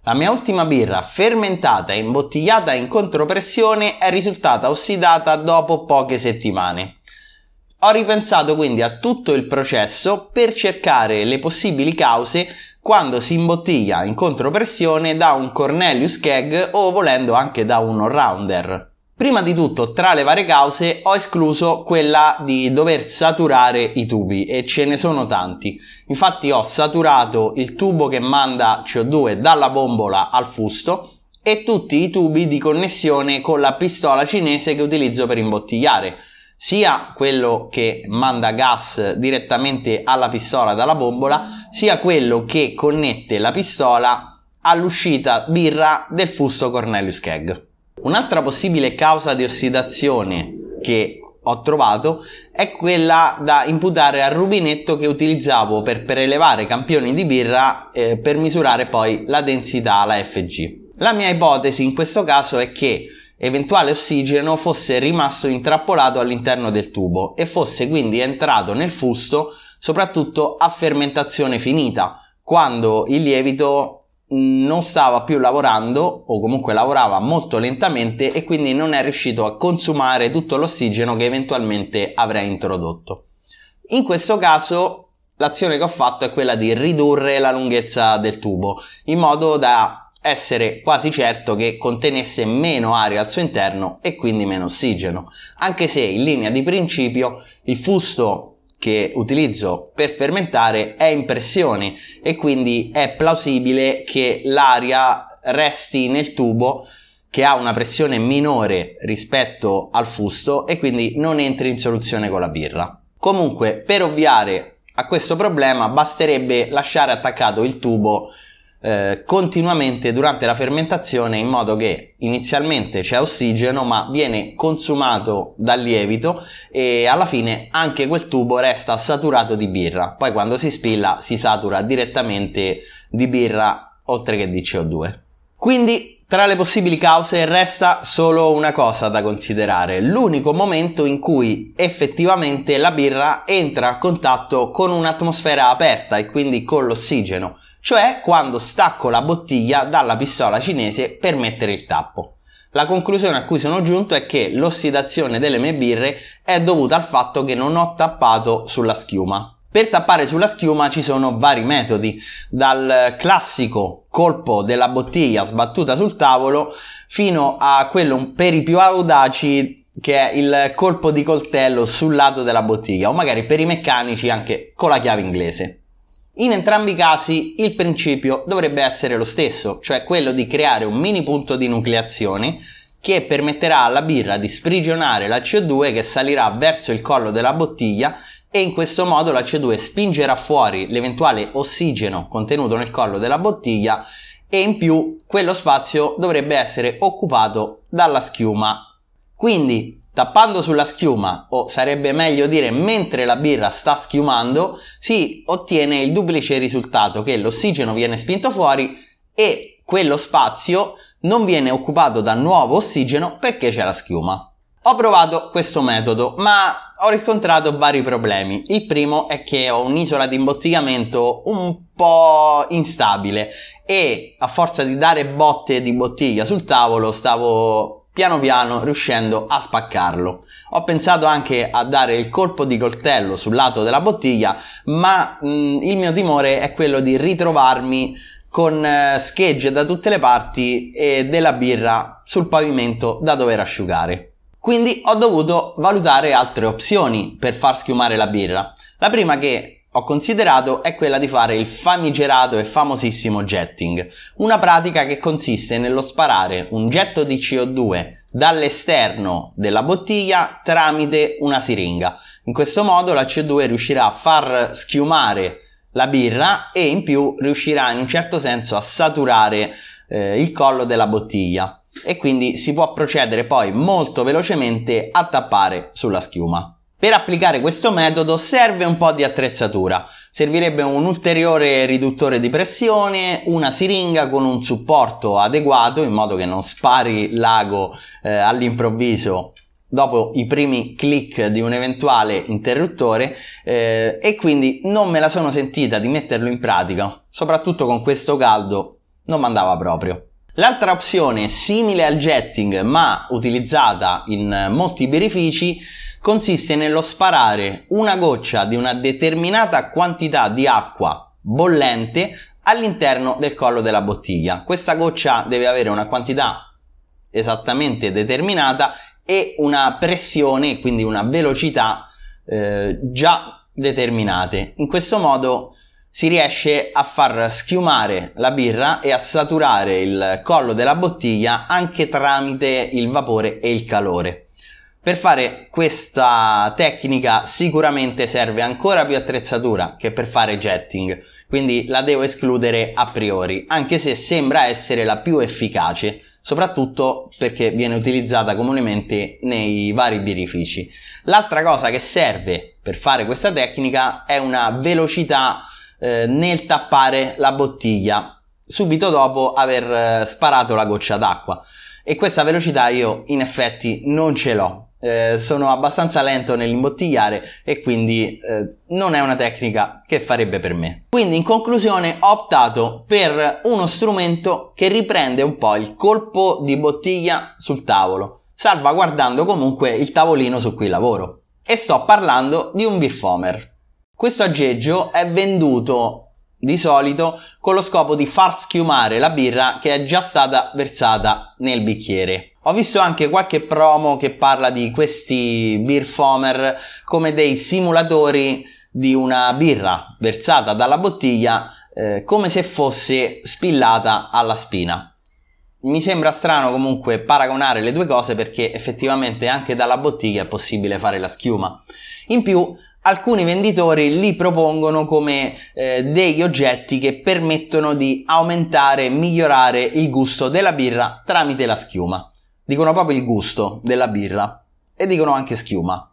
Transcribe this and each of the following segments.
La mia ultima birra fermentata e imbottigliata in contropressione è risultata ossidata dopo poche settimane. Ho ripensato quindi a tutto il processo per cercare le possibili cause quando si imbottiglia in contropressione da un Cornelius Keg o volendo anche da un all-rounder. Prima di tutto, tra le varie cause ho escluso quella di dover saturare i tubi e ce ne sono tanti. Infatti ho saturato il tubo che manda CO2 dalla bombola al fusto e tutti i tubi di connessione con la pistola cinese che utilizzo per imbottigliare, sia quello che manda gas direttamente alla pistola dalla bombola, sia quello che connette la pistola all'uscita birra del fusto Cornelius Keg. Un'altra possibile causa di ossidazione che ho trovato è quella da imputare al rubinetto che utilizzavo per prelevare campioni di birra per misurare poi la densità, la FG. La mia ipotesi in questo caso è che eventuale ossigeno fosse rimasto intrappolato all'interno del tubo e fosse quindi entrato nel fusto soprattutto a fermentazione finita, quando il lievito non stava più lavorando o comunque lavorava molto lentamente e quindi non è riuscito a consumare tutto l'ossigeno che eventualmente avrei introdotto. In questo caso l'azione che ho fatto è quella di ridurre la lunghezza del tubo in modo da essere quasi certo che contenesse meno aria al suo interno e quindi meno ossigeno, anche se in linea di principio il fusto che utilizzo per fermentare è in pressione e quindi è plausibile che l'aria resti nel tubo che ha una pressione minore rispetto al fusto e quindi non entri in soluzione con la birra. Comunque, per ovviare a questo problema basterebbe lasciare attaccato il tubo continuamente durante la fermentazione, in modo che inizialmente c'è ossigeno ma viene consumato dal lievito e alla fine anche quel tubo resta saturato di birra. Poi quando si spilla si satura direttamente di birra oltre che di CO2. Quindi tra le possibili cause resta solo una cosa da considerare: l'unico momento in cui effettivamente la birra entra a contatto con un'atmosfera aperta e quindi con l'ossigeno, cioè quando stacco la bottiglia dalla pistola cinese per mettere il tappo. La conclusione a cui sono giunto è che l'ossidazione delle mie birre è dovuta al fatto che non ho tappato sulla schiuma. Per tappare sulla schiuma ci sono vari metodi, dal classico colpo della bottiglia sbattuta sul tavolo fino a quello per i più audaci che è il colpo di coltello sul lato della bottiglia, o magari per i meccanici anche con la chiave inglese. In entrambi i casi il principio dovrebbe essere lo stesso, cioè quello di creare un mini punto di nucleazione che permetterà alla birra di sprigionare la CO2 che salirà verso il collo della bottiglia e in questo modo la CO2 spingerà fuori l'eventuale ossigeno contenuto nel collo della bottiglia e in più quello spazio dovrebbe essere occupato dalla schiuma. Quindi tappando sulla schiuma, o sarebbe meglio dire mentre la birra sta schiumando, si ottiene il duplice risultato che l'ossigeno viene spinto fuori e quello spazio non viene occupato da nuovo ossigeno perché c'è la schiuma. Ho provato questo metodo, ma ho riscontrato vari problemi. Il primo è che ho un'isola di imbottigliamento un po' instabile e a forza di dare botte di bottiglia sul tavolo stavo piano piano riuscendo a spaccarlo. Ho pensato anche a dare il colpo di coltello sul lato della bottiglia, ma il mio timore è quello di ritrovarmi con schegge da tutte le parti e della birra sul pavimento da dover asciugare. Quindi ho dovuto valutare altre opzioni per far schiumare la birra. La prima che ho considerato è quella di fare il famigerato e famosissimo jetting, una pratica che consiste nello sparare un getto di CO2 dall'esterno della bottiglia tramite una siringa. In questo modo la CO2 riuscirà a far schiumare la birra e in più riuscirà in un certo senso a saturare il collo della bottiglia. E quindi si può procedere poi molto velocemente a tappare sulla schiuma. Per applicare questo metodo serve un po' di attrezzatura. Servirebbe un ulteriore riduttore di pressione, una siringa con un supporto adeguato in modo che non spari l'ago all'improvviso dopo i primi click di un eventuale interruttore e quindi non me la sono sentita di metterlo in pratica, soprattutto con questo caldo. non mandava proprio. L'altra opzione, simile al jetting ma utilizzata in molti birrifici, consiste nello sparare una goccia di una determinata quantità di acqua bollente all'interno del collo della bottiglia. Questa goccia deve avere una quantità esattamente determinata e una pressione, quindi una velocità già determinate. In questo modo si riesce a far schiumare la birra e a saturare il collo della bottiglia anche tramite il vapore e il calore. Per fare questa tecnica sicuramente serve ancora più attrezzatura che per fare jetting, quindi la devo escludere a priori, anche se sembra essere la più efficace, soprattutto perché viene utilizzata comunemente nei vari birrifici. L'altra cosa che serve per fare questa tecnica è una velocità nel tappare la bottiglia subito dopo aver sparato la goccia d'acqua, e questa velocità io in effetti non ce l'ho. Sono abbastanza lento nell'imbottigliare e quindi non è una tecnica che farebbe per me. Quindi in conclusione ho optato per uno strumento che riprende un po' il colpo di bottiglia sul tavolo, salvaguardando comunque il tavolino su cui lavoro, e sto parlando di un beer foamer. Questo aggeggio è venduto di solito con lo scopo di far schiumare la birra che è già stata versata nel bicchiere. Ho visto anche qualche promo che parla di questi beer foamer come dei simulatori di una birra versata dalla bottiglia come se fosse spillata alla spina. Mi sembra strano comunque paragonare le due cose, perché effettivamente anche dalla bottiglia è possibile fare la schiuma. In più, alcuni venditori li propongono come degli oggetti che permettono di aumentare e migliorare il gusto della birra tramite la schiuma. Dicono proprio il gusto della birra e dicono anche schiuma.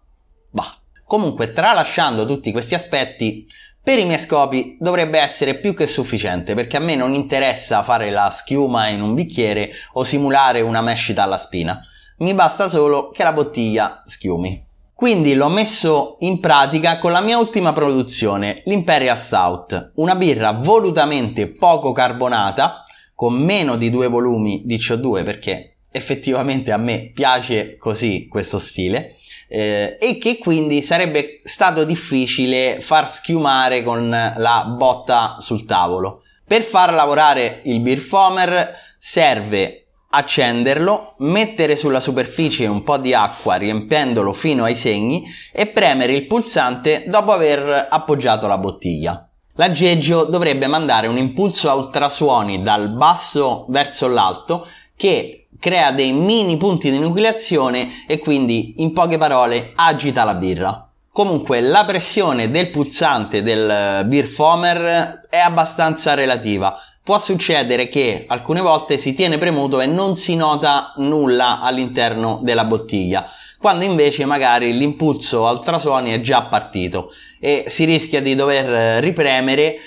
Bah. Comunque, tralasciando tutti questi aspetti, per i miei scopi dovrebbe essere più che sufficiente, perché a me non interessa fare la schiuma in un bicchiere o simulare una mescita alla spina. Mi basta solo che la bottiglia schiumi. Quindi l'ho messo in pratica con la mia ultima produzione, l'Imperial Stout, una birra volutamente poco carbonata, con meno di 2 volumi di CO2, perché effettivamente a me piace così questo stile, e che quindi sarebbe stato difficile far schiumare con la botta sul tavolo. Per far lavorare il beer foamer serve accenderlo, mettere sulla superficie un po' di acqua riempiendolo fino ai segni e premere il pulsante dopo aver appoggiato la bottiglia. L'aggeggio dovrebbe mandare un impulso a ultrasuoni dal basso verso l'alto che crea dei mini punti di nucleazione e quindi, in poche parole, agita la birra. Comunque la pressione del pulsante del beer foamer è abbastanza relativa. Può succedere che alcune volte si tiene premuto e non si nota nulla all'interno della bottiglia, quando invece magari l'impulso a ultrasuoni è già partito e si rischia di dover ripremere,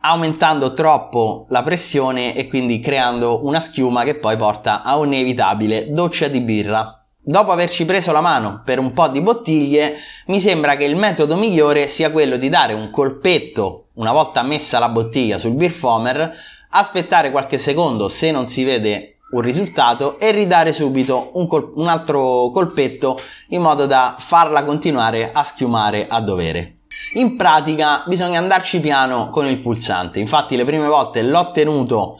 aumentando troppo la pressione e quindi creando una schiuma che poi porta a un'inevitabile doccia di birra. Dopo averci preso la mano per un po' di bottiglie, mi sembra che il metodo migliore sia quello di dare un colpetto una volta messa la bottiglia sul beer foamer, aspettare qualche secondo se non si vede un risultato e ridare subito un altro colpetto in modo da farla continuare a schiumare a dovere. In pratica bisogna andarci piano con il pulsante, infatti le prime volte l'ho tenuto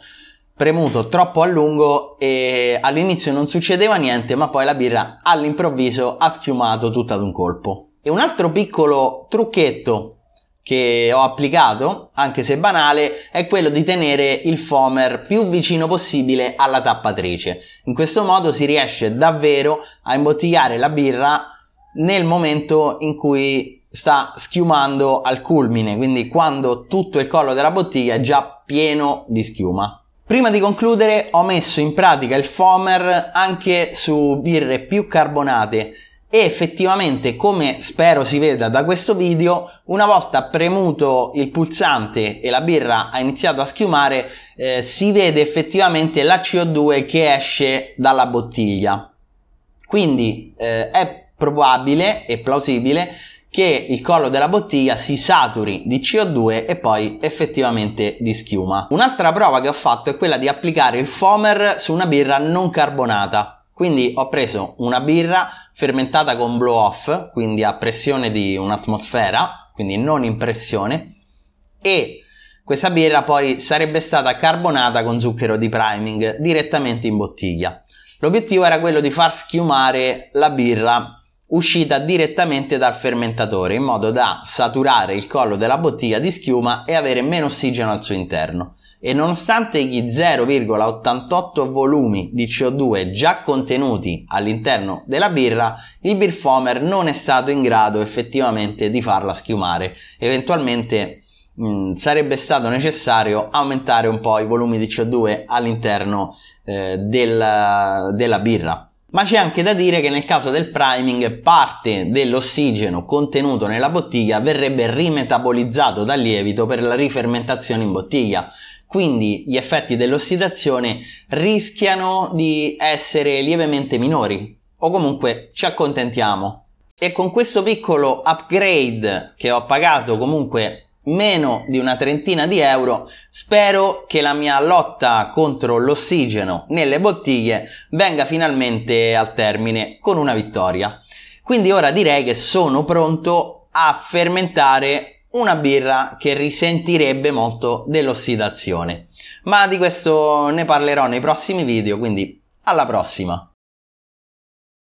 premuto troppo a lungo e all'inizio non succedeva niente, ma poi la birra all'improvviso ha schiumato tutta ad un colpo. E un altro piccolo trucchetto che ho applicato, anche se banale, è quello di tenere il foamer più vicino possibile alla tappatrice. In questo modo si riesce davvero a imbottigliare la birra nel momento in cui sta schiumando al culmine, quindi quando tutto il collo della bottiglia è già pieno di schiuma. Prima di concludere ho messo in pratica il foamer anche su birre più carbonate e effettivamente, come spero si veda da questo video, una volta premuto il pulsante e la birra ha iniziato a schiumare, si vede effettivamente la CO2 che esce dalla bottiglia. Quindi è probabile e plausibile che il collo della bottiglia si saturi di CO2 e poi effettivamente di schiuma. Un'altra prova che ho fatto è quella di applicare il foamer su una birra non carbonata. Quindi ho preso una birra fermentata con blow off, quindi a pressione di un'atmosfera, quindi non in pressione, e questa birra poi sarebbe stata carbonata con zucchero di priming direttamente in bottiglia. L'obiettivo era quello di far schiumare la birra uscita direttamente dal fermentatore, in modo da saturare il collo della bottiglia di schiuma e avere meno ossigeno al suo interno. E nonostante gli 0,88 volumi di CO2 già contenuti all'interno della birra, il beer foamer non è stato in grado effettivamente di farla schiumare. Eventualmente sarebbe stato necessario aumentare un po' i volumi di CO2 all'interno della birra. Ma c'è anche da dire che nel caso del priming parte dell'ossigeno contenuto nella bottiglia verrebbe rimetabolizzato dal lievito per la rifermentazione in bottiglia, quindi gli effetti dell'ossidazione rischiano di essere lievemente minori, o comunque ci accontentiamo. E con questo piccolo upgrade, che ho pagato comunque meno di una trentina di euro, spero che la mia lotta contro l'ossigeno nelle bottiglie venga finalmente al termine con una vittoria. Quindi ora direi che sono pronto a fermentare una birra che risentirebbe molto dell'ossidazione, ma di questo ne parlerò nei prossimi video, quindi alla prossima!